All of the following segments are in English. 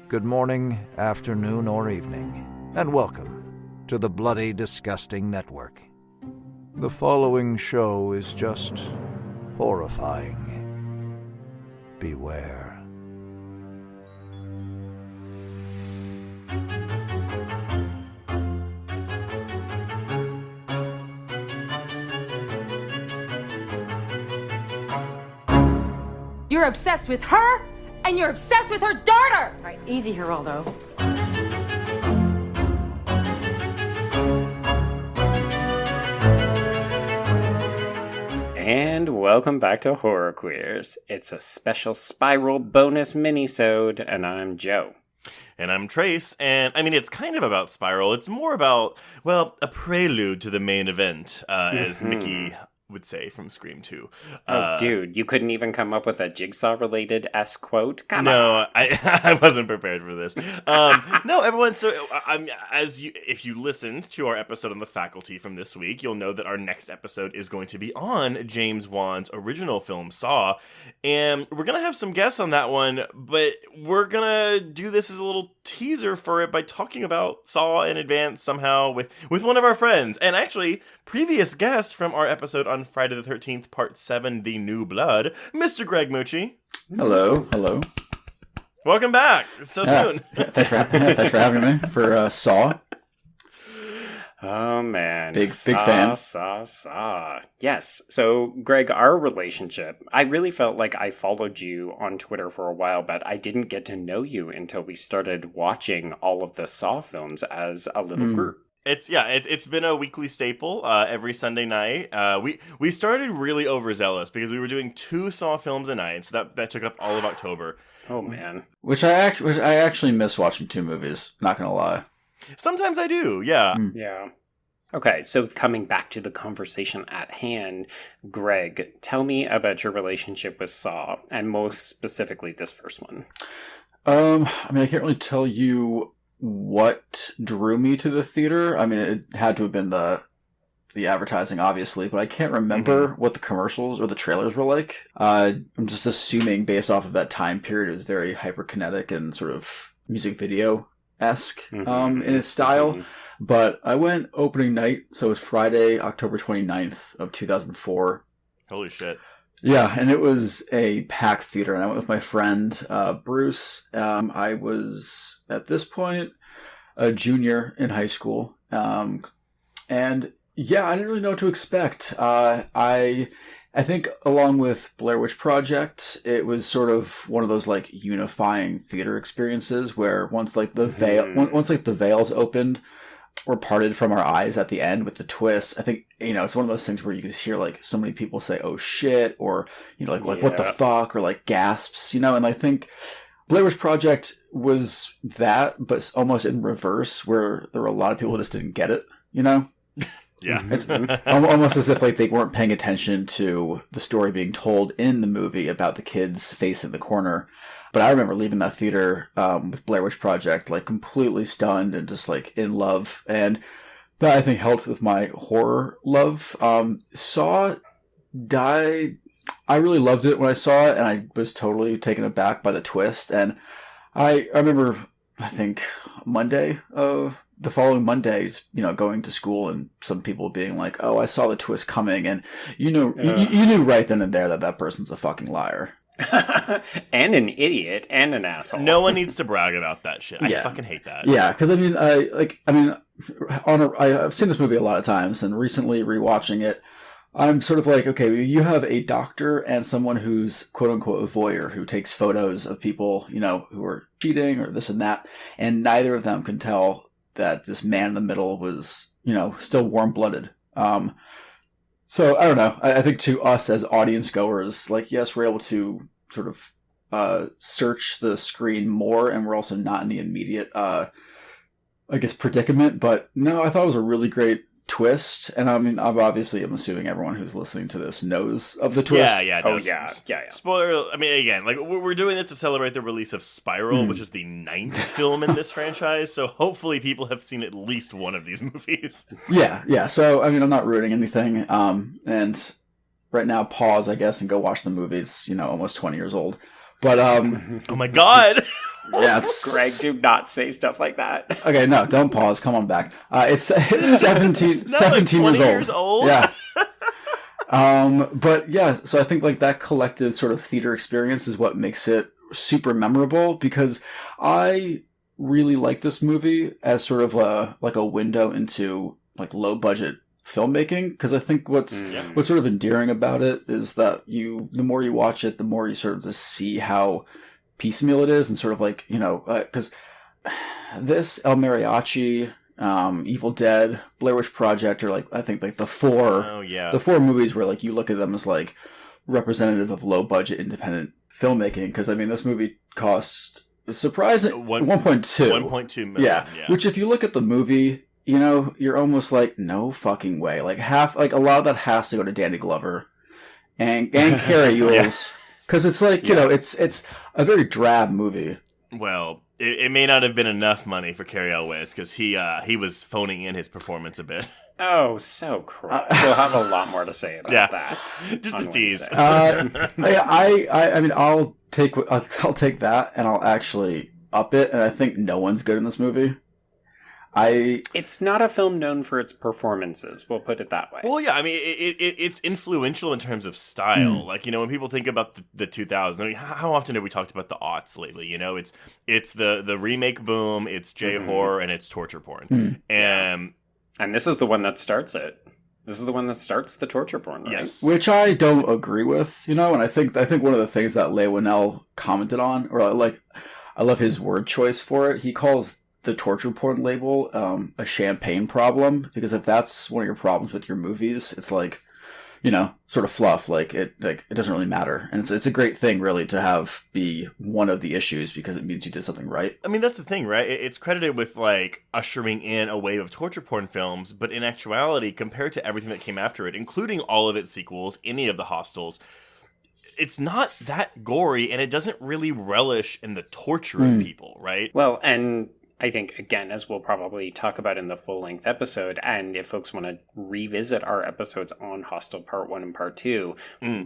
good morning, afternoon, or evening, and welcome to the Bloody Disgusting Network. The following show is just horrifying. Beware. You're obsessed with her, and you're obsessed with her daughter! All right, easy, Geraldo. And welcome back to Horror Queers. It's a special spiral bonus mini-sode, and I'm Joe. And I'm Trace, and I mean, it's kind of about Spiral. It's more about, well, a prelude to the main event, as Mickey would say from Scream 2. Dude, you couldn't even come up with a Jigsaw-related quote? Come on! No, I wasn't prepared for this. No, everyone, so if you listened to our episode on The Faculty from this week, you'll know that our next episode is going to be on James Wan's original film, Saw, and we're going to have some guests on that one, but we're going to do this as a little teaser for it by talking about Saw in advance somehow with one of our friends, and actually, previous guest from our episode on Friday the 13th, Part 7, The New Blood, Mr. Greg Mucci. Hello. Welcome back. It's so soon. Thanks for having me for Saw. Oh, man. Big fan. Saw. Yes. So, Greg, our relationship, I really felt like I followed you on Twitter for a while, but I didn't get to know you until we started watching all of the Saw films as a little group. It's been a weekly staple every Sunday night. We started really overzealous because we were doing 2 Saw films a night, so that took up all of October. Oh, man. Which I actually miss watching 2 movies, not gonna lie. Sometimes I do, yeah. Yeah. Okay, so coming back to the conversation at hand, Greg, tell me about your relationship with Saw, and most specifically this first one. I can't really tell you what drew me to the theater. I mean, it had to have been the advertising, obviously, but I can't remember what the commercials or the trailers were like. I'm just assuming based off of that time period, it was very hyperkinetic and sort of music video-esque in its style. But I went opening night, so it was Friday, October 29th of 2004. Holy shit. Yeah, and it was a packed theater, and I went with my friend, Bruce. I was, at this point, a junior in high school. And, yeah, I didn't really know what to expect. I think, along with Blair Witch Project, it was sort of one of those, like, unifying theater experiences where once the veils opened or parted from our eyes at the end with the twist, I think, it's one of those things where you just hear, like, so many people say, oh shit, or, like what the fuck, or, like, gasps, and I think Blair Witch Project was that, but almost in reverse, where there were a lot of people who just didn't get it, Yeah. It's almost as if, like, they weren't paying attention to the story being told in the movie about the kids facing the corner. But I remember leaving that theater with Blair Witch Project, like, completely stunned and just, like, in love. And that, I think, helped with my horror love. Saw died. I really loved it when I saw it, and I was totally taken aback by the twist. And I remember, I think, the following Monday, going to school and some people being like, oh, I saw the twist coming. And you knew right then and there that person's a fucking liar. And an idiot and an asshole. No one needs to brag about that shit. I fucking hate that. Yeah, because I've seen this movie a lot of times, and recently rewatching it, I'm sort of like, okay, you have a doctor and someone who's quote unquote a voyeur who takes photos of people, who are cheating or this and that, and neither of them can tell that this man in the middle was, still warm-blooded. So, I don't know. I think to us as audience goers, like, yes, we're able to sort of search the screen more, and we're also not in the immediate, predicament. But no, I thought it was a really great twist. And I'm assuming everyone who's listening to this knows of the twist. Yeah. Spoiler, again, like, we're doing this to celebrate the release of Spiral, which is the 9th film in this franchise. So hopefully people have seen at least one of these movies. Yeah. So, I'm not ruining anything. And right now, pause, I guess, and go watch the movie. It's, almost 20 years old. But, oh my God. Yeah, it's Greg, do not say stuff like that. Okay, no, don't pause. Come on back. It's 17 years old. Yeah. But yeah, so I think like that collective sort of theater experience is what makes it super memorable, because I really like this movie as sort of a window into like low budget filmmaking, because I think what's sort of endearing about it is that the more you watch it, the more you sort of just see how piecemeal it is, and sort of like, because this El Mariachi, Evil Dead, Blair Witch Project are like, I think like the four movies where like you look at them as like representative of low budget independent filmmaking, because I mean this movie cost surprising 1.2 million. Yeah, which if you look at the movie, you're almost like, no fucking way. Like half, like a lot of that has to go to Danny Glover and Carrie Yules, because it's like it's a very drab movie. Well, it may not have been enough money for Cary Elwes, because he was phoning in his performance a bit. Oh, so cruel. We'll have a lot more to say about that. Just a tease. I mean, I'll take that, and I'll actually up it. And I think no one's good in this movie. It's not a film known for its performances. We'll put it that way. Well, yeah, I mean, it's influential in terms of style. Like, when people think about the 2000s, I mean, how often have we talked about the aughts lately? It's the remake boom, it's J-horror, and it's torture porn. And this is the one that starts it. This is the one that starts the torture porn, right? Yes. Which I don't agree with, and I think one of the things that Leigh Whannell commented on, or like, I love his word choice for it. He calls the torture porn label a champagne problem, because if that's one of your problems with your movies, it's like, sort of fluff, like it doesn't really matter, and it's a great thing really to have be one of the issues, because it means you did something right. I mean, that's the thing, right? It's credited with like ushering in a wave of torture porn films, but in actuality, compared to everything that came after it, including all of its sequels, any of the Hostels, it's not that gory, and it doesn't really relish in the torture of people, right? Well, and I think, again, as we'll probably talk about in the full-length episode, and if folks want to revisit our episodes on Hostel Part 1 and Part 2,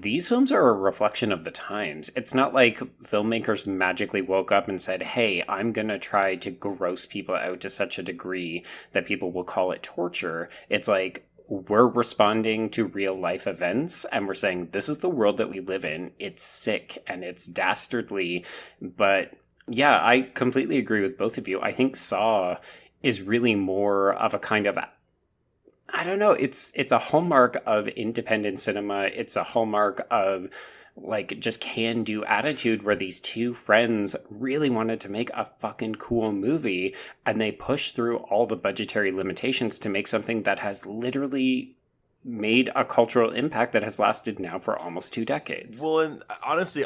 these films are a reflection of the times. It's not like filmmakers magically woke up and said, hey, I'm going to try to gross people out to such a degree that people will call it torture. It's like, we're responding to real-life events, and we're saying, this is the world that we live in. It's sick, and it's dastardly, but... yeah, I completely agree with both of you. I think Saw is really more of a kind of, I don't know, it's a hallmark of independent cinema. It's a hallmark of like just can-do attitude, where these two friends really wanted to make a fucking cool movie, and they pushed through all the budgetary limitations to make something that has literally made a cultural impact that has lasted now for almost 2 decades. Well, and honestly,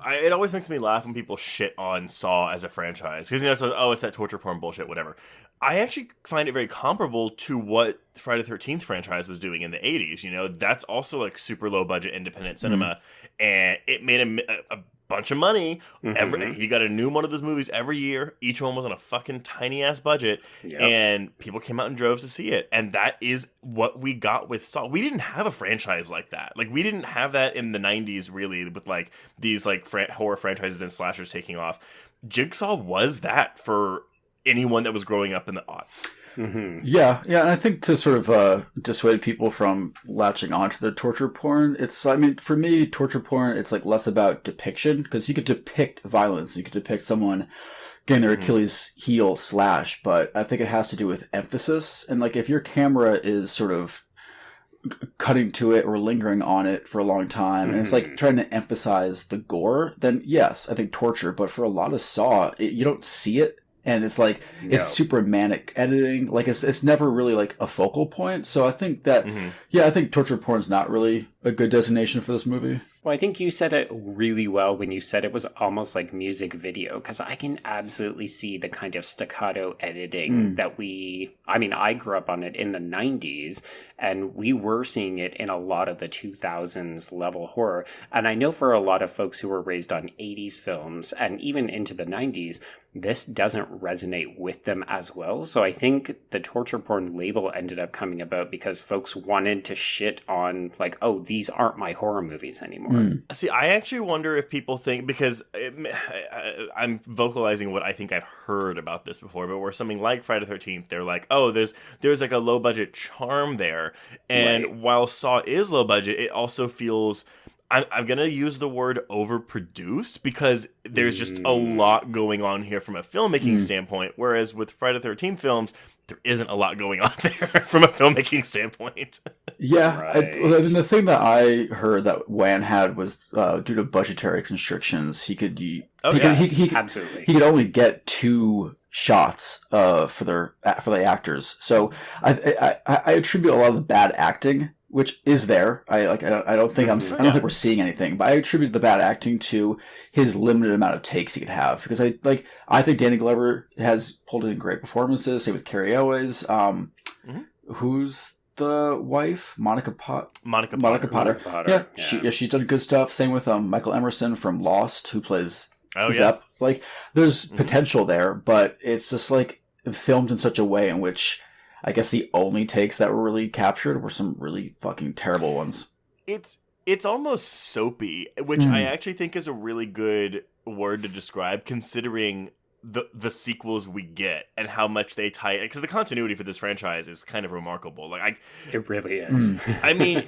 it always makes me laugh when people shit on Saw as a franchise. Because, it's that torture porn bullshit, whatever. I actually find it very comparable to what the Friday the 13th franchise was doing in the 80s. That's also like super low budget independent cinema. And it made a bunch of money. He got a new one of those movies every year. Each one was on a fucking tiny ass budget, and people came out in droves to see it. And that is what we got with Saw. We didn't have a franchise like that. Like, we didn't have that in the 90s, really, with like these like horror franchises and slashers taking off. Jigsaw was that for anyone that was growing up in the aughts. Yeah, and I think to sort of dissuade people from latching onto the torture porn, for me, torture porn, it's like less about depiction, because you could depict violence, you could depict someone getting their Achilles heel slashed, but I think it has to do with emphasis, and like if your camera is sort of cutting to it or lingering on it for a long time, and it's like trying to emphasize the gore, then yes, I think torture, but for a lot of Saw, you don't see it. And it's like, it's super manic editing. Like, it's never really like a focal point. So I think that, I think torture porn is not really a good designation for this movie. Well, I think you said it really well when you said it was almost like music video, because I can absolutely see the kind of staccato editing that I grew up on it in the 90s, and we were seeing it in a lot of the 2000s level horror. And I know for a lot of folks who were raised on 80s films and even into the 90s, this doesn't resonate with them as well. So I think the torture porn label ended up coming about because folks wanted to shit on, like, oh, these aren't my horror movies anymore. See, I actually wonder if people think, because I'm vocalizing what I think I've heard about this before, but where something like Friday the 13th, they're like, oh, there's like a low budget charm there. And Right. while Saw is low budget, it also feels, I'm going to use the word overproduced, because there's just a lot going on here from a filmmaking standpoint. Whereas with Friday the 13th films, there isn't a lot going on there from a filmmaking standpoint. Yeah, Right. I mean, the thing that I heard that Wan had was due to budgetary constrictions, he could Absolutely. he could only get 2 shots for the actors. So I attribute a lot of the bad acting, which is there. I don't think I don't think we're seeing anything, but I attribute the bad acting to his limited amount of takes he could have, because I think Danny Glover has pulled in great performances. Same with Carrie Elwes. Who's the wife? Monica Potter. Monica Potter, Yeah, she's done good stuff. Same with Michael Emerson from Lost, who plays Oh, Zep. Like, there's potential there, but it's just like filmed in such a way in which I guess the only takes that were really captured were some really fucking terrible ones. It's almost soapy, which I actually think is a really good word to describe, considering the sequels we get and how much they tie it, because the continuity for this franchise is kind of remarkable. Like, It really is. I mean,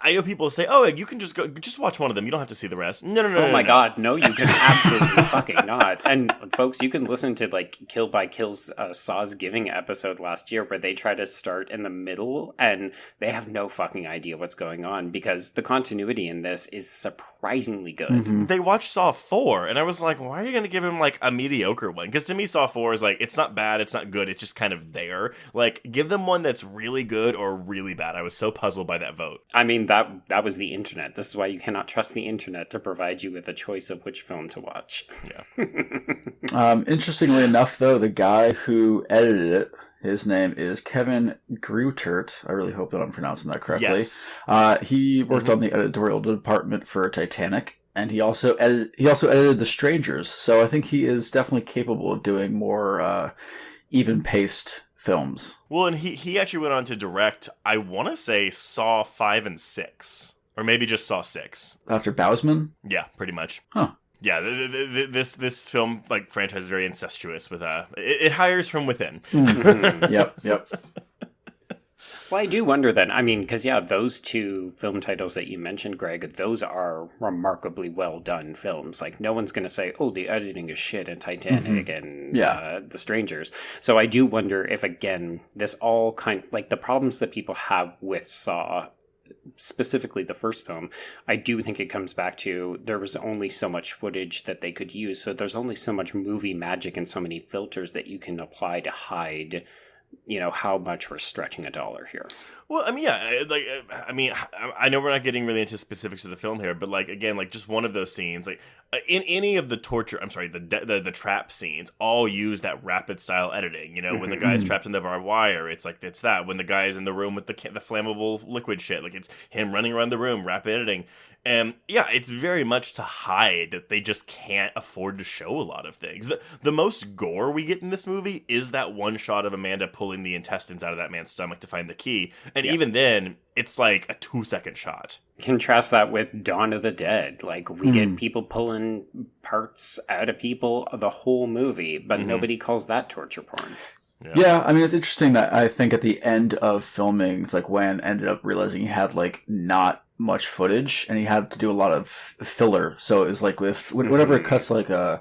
I know people say, "Oh, you can just watch one of them. You don't have to see the rest." No. Oh my God, no, you can absolutely fucking not. And folks, you can listen to like Kill by Kill's Saw's Giving episode last year, where they try to start in the middle and they have no fucking idea what's going on, because the continuity in this is surprisingly good. They watched Saw 4, and I was like, why are you going to give him like a mediocre one? Because to me, Saw 4 is like, it's not bad, it's not good, it's just kind of there. Like, give them one that's really good or really bad. I was so puzzled by that vote. I mean, that was the internet. This is why you cannot trust the internet to provide you with a choice of which film to watch. Yeah. Interestingly enough, though, the guy who edited it, his name is Kevin Greutert. I really hope that I'm pronouncing that correctly. Yes. He worked on the editorial department for Titanic, and he also edited The Strangers. So I think he is definitely capable of doing more even-paced films. Well, and he actually went on to direct, I want to say, Saw 5 and 6. Or maybe just Saw 6. After Bousman? Yeah, pretty much. Huh. Yeah, this film like franchise is very incestuous with it hires from within. Yep. Well, I do wonder then, I mean, because those 2 film titles that you mentioned, Greg, those are remarkably well done films. Like, no one's going to say, oh, the editing is shit in Titanic and The Strangers. So I do wonder if, again, this all like the problems that people have with Saw, specifically the first film, I do think it comes back to there was only so much footage that they could use. So there's only so much movie magic and so many filters that you can apply to hide, how much we're stretching a dollar here. Well, I mean, I know we're not getting really into specifics of the film here, but like, again, like just one of those scenes, like in any of the the trap scenes, all use that rapid style editing. When the guy's trapped in the barbed wire, it's that. When the guy's in the room with the flammable liquid shit, like it's him running around the room, rapid editing. And it's very much to hide that they just can't afford to show a lot of things. The most gore we get in this movie is that one shot of Amanda pulling the intestines out of that man's stomach to find the key. And even then, it's like a 2-second shot. Contrast that with Dawn of the Dead. Like, we get people pulling parts out of people the whole movie, but nobody calls that torture porn. Yeah, I mean, it's interesting that I think at the end of filming, it's like Wan ended up realizing he had like not much footage and he had to do a lot of filler. So it was like whenever it cuts like a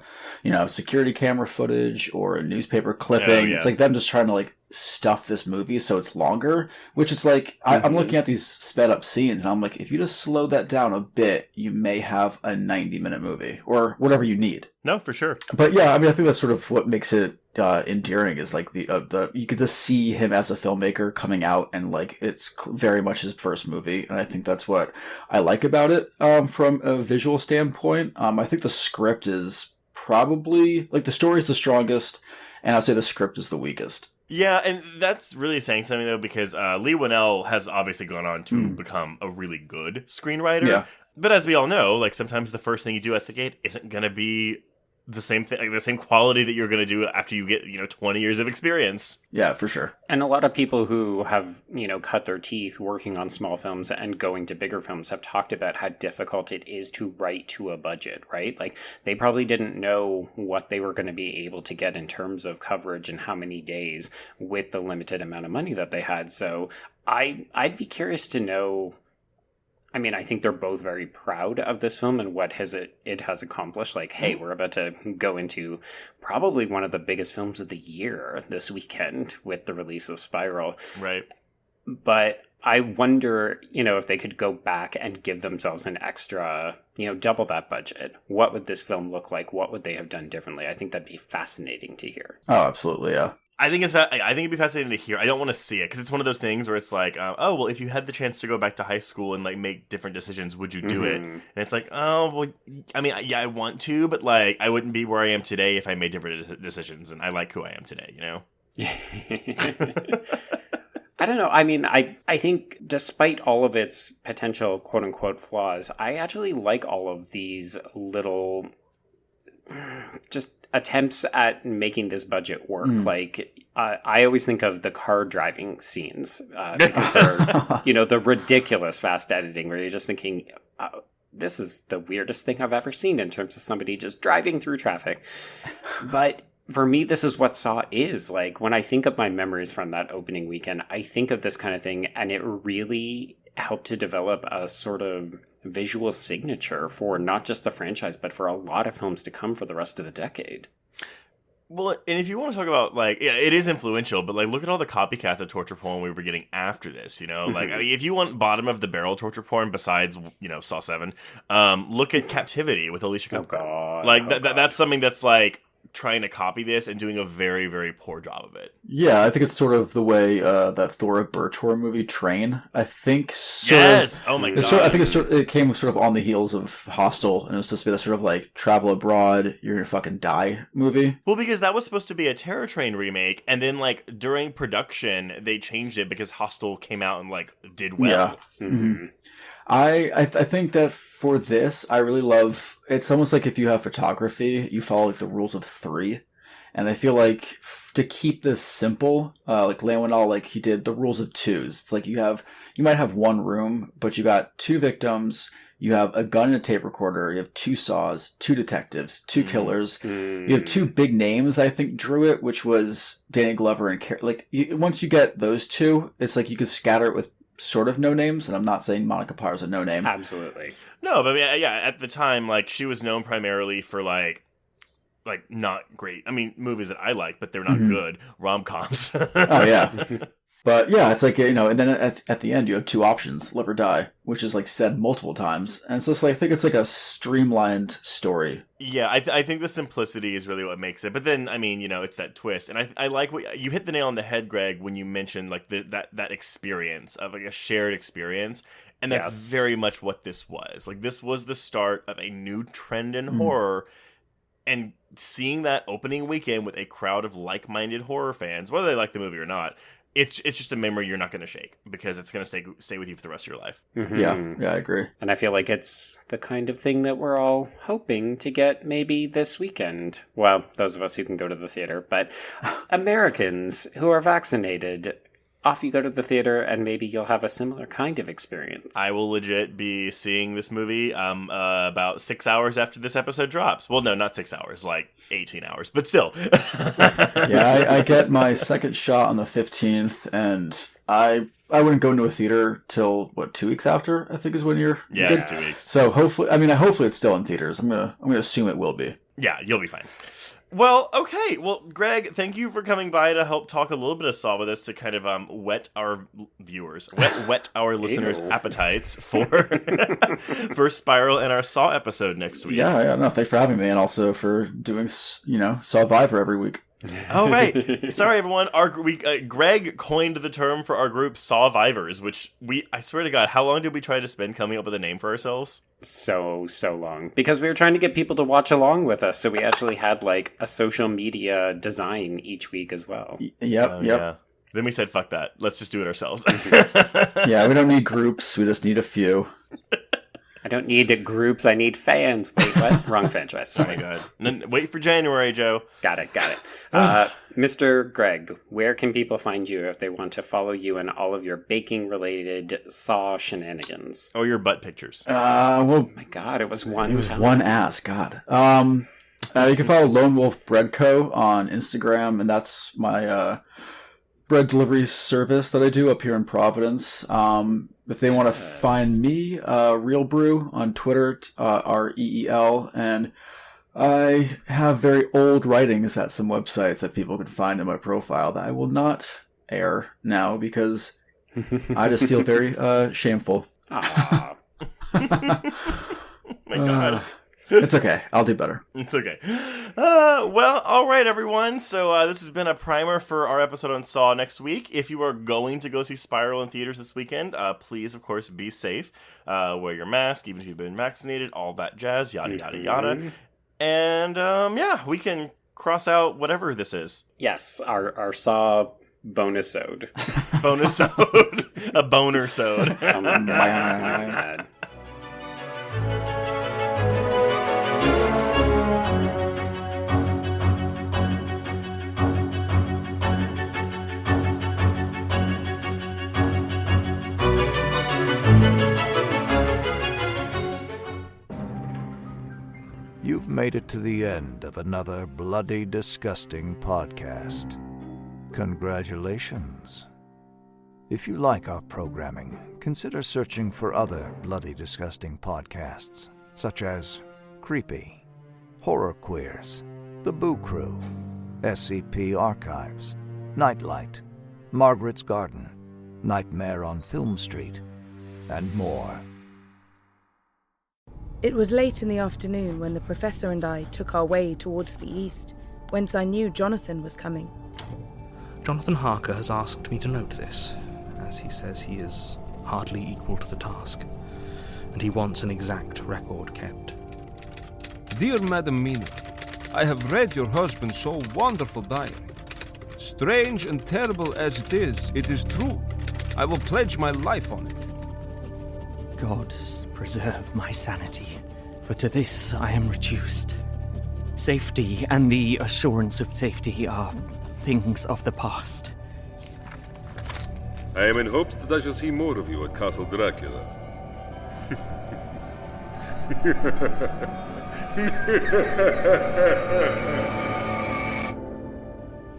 security camera footage or a newspaper clipping, it's like them just trying to like stuff this movie so it's longer, which is like I'm looking at these sped up scenes and I'm like, if you just slow that down a bit, you may have a 90-minute movie or whatever you need. No, for sure. But yeah, I mean, I think that's sort of what makes it endearing is like the you could just see him as a filmmaker coming out and like it's very much his first movie, and I think that's what I like about it from a visual standpoint. I think the script is probably like the story is the strongest, and I'd say the script is the weakest. Yeah, and that's really saying something, though, because Lee Winnell has obviously gone on to become a really good screenwriter. Yeah. But as we all know, like sometimes the first thing you do at the gate isn't going to be the same thing, like the same quality that you're going to do after you get, 20 years of experience. Yeah, for sure. And a lot of people who have, cut their teeth working on small films and going to bigger films have talked about how difficult it is to write to a budget, right? Like, they probably didn't know what they were going to be able to get in terms of coverage and how many days with the limited amount of money that they had. So I'd be curious to know. I mean, I think they're both very proud of this film and what it has accomplished. Like, hey, we're about to go into probably one of the biggest films of the year this weekend with the release of Spiral. Right. But I wonder, if they could go back and give themselves an extra, double that budget. What would this film look like? What would they have done differently? I think that'd be fascinating to hear. Oh, absolutely, yeah. I think it'd be fascinating to hear. I don't want to see it because it's one of those things where it's like, oh, well, if you had the chance to go back to high school and like make different decisions, would you do it? And it's like, oh, well, I mean, yeah, I want to, but like, I wouldn't be where I am today if I made different decisions, and I like who I am today, I don't know. I mean, I think despite all of its potential quote unquote flaws, I actually like all of these little just attempts at making this budget work. Like, I always think of the car driving scenes because they're, the ridiculous fast editing where you're just thinking, this is the weirdest thing I've ever seen in terms of somebody just driving through traffic. But for me, this is what Saw is. Like, when I think of my memories from that opening weekend, I think of this kind of thing, and it really helped to develop a sort of visual signature for not just the franchise, but for a lot of films to come for the rest of the decade. Well, and if you want to talk about, like, yeah, it is influential, but, like, look at all the copycats of torture porn we were getting after this, Like, I mean, if you want bottom-of-the-barrel torture porn besides, Saw 7, look at Captivity with Alicia Cooper. Oh, God. Like, that's something that's, like, trying to copy this and doing a very, very poor job of it. Yeah, I think it's sort of the way that Thora Birch horror movie Train, I think. Oh my god! I think it came sort of on the heels of Hostel, and it was supposed to be that sort of like travel abroad, you're gonna fucking die movie. Well, because that was supposed to be a Terror Train remake, and then like during production they changed it because Hostel came out and like did well. Yeah. Mm-hmm. I think that for this, I really love. It's almost like if you have photography, you follow like the rules of 3, and I feel like to keep this simple, like Leonel, like he did the rules of 2s. It's like you might have one room, but you got 2 victims. You have a gun and a tape recorder. You have 2 saws, 2 detectives, 2 killers. You have 2 big names. I think drew it, which was Danny Glover and once you get those 2, it's like you could scatter it with sort of no names, and I'm not saying Monica Parr's a no name. Absolutely. No, but I mean, yeah, at the time, like, she was known primarily for like not great. I mean, movies that I like, but they're not good. Rom-coms. Oh yeah. But yeah, it's like, and then at the end you have 2 options, live or die, which is like said multiple times. And so it's like, I think it's like a streamlined story. Yeah, I think the simplicity is really what makes it. But then, I mean, it's that twist. And I like what you hit the nail on the head, Greg, when you mentioned like that experience of like a shared experience. And that's very much what this was. Like, this was the start of a new trend in horror. And seeing that opening weekend with a crowd of like-minded horror fans, whether they like the movie or not, it's just a memory you're not going to shake because it's going to stay with you for the rest of your life. Mm-hmm. Yeah, I agree. And I feel like it's the kind of thing that we're all hoping to get maybe this weekend. Well, those of us who can go to the theater, but Americans who are vaccinated, off you go to the theater and maybe you'll have a similar kind of experience. I will legit be seeing this movie about 6 hours after this episode drops. Well, no, not 6 hours, like 18 hours, but still. Yeah, I get my second shot on the 15th, and I wouldn't go into a theater till 2 weeks after, I think is when you're good. It's 2 weeks. So hopefully it's still in theaters. I'm gonna assume it will be. Yeah, you'll be fine. Well, okay. Well, Greg, thank you for coming by to help talk a little bit of Saw with us to kind of whet our viewers, whet our listeners' appetites for for Spiral and our Saw episode next week. Yeah. No, thanks for having me, and also for doing Sawvivor every week. Oh, right. Sorry, everyone. Greg coined the term for our group Sawvivors, which I swear to God, how long did we try to spend coming up with a name for ourselves? So long. Because we were trying to get people to watch along with us, so we actually had like a social media design each week as well. Yep. Yeah. Then we said, fuck that. Let's just do it ourselves. Yeah, we don't need groups. We just need a few. I don't need groups, I need fans. Wait, what? Wrong franchise. Sorry. Oh my god. Wait for January, Joe. Got it. Mr. Greg, where can people find you if they want to follow you in all of your baking-related Saw shenanigans? Or your butt pictures. Well, My God, it was one time. one ass, God. You can follow Lone Wolf Bread Co. on Instagram, and that's my bread delivery service that I do up here in Providence. If they want to find me, Real Brew on Twitter, REEL, and I have very old writings at some websites that people can find in my profile that I will not air now because I just feel very shameful. Aw. My god. It's okay. I'll do better. It's okay. Well, all right, everyone. So this has been a primer for our episode on Saw next week. If you are going to go see Spiral in theaters this weekend, please, of course, be safe. Wear your mask, even if you've been vaccinated, all that jazz, yada, yada, yada. And, we can cross out whatever this is. Yes, our Saw Bonersode. Bonersode. A Bonersode. Oh my God. You've made it to the end of another bloody, disgusting podcast. Congratulations. If you like our programming, consider searching for other bloody, disgusting podcasts, such as Creepy, Horror Queers, The Boo Crew, SCP Archives, Nightlight, Margaret's Garden, Nightmare on Film Street, and more. It was late in the afternoon when the professor and I took our way towards the east, whence I knew Jonathan was coming. Jonathan Harker has asked me to note this, as he says he is hardly equal to the task, and he wants an exact record kept. Dear Madam Mina, I have read your husband's so wonderful diary. Strange and terrible as it is true. I will pledge my life on it. God preserve my sanity, for to this I am reduced. Safety and the assurance of safety are things of the past. I am in hopes that I shall see more of you at Castle Dracula.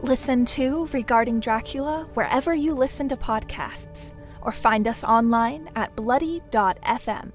Listen to Regarding Dracula wherever you listen to podcasts, or find us online at bloody.fm.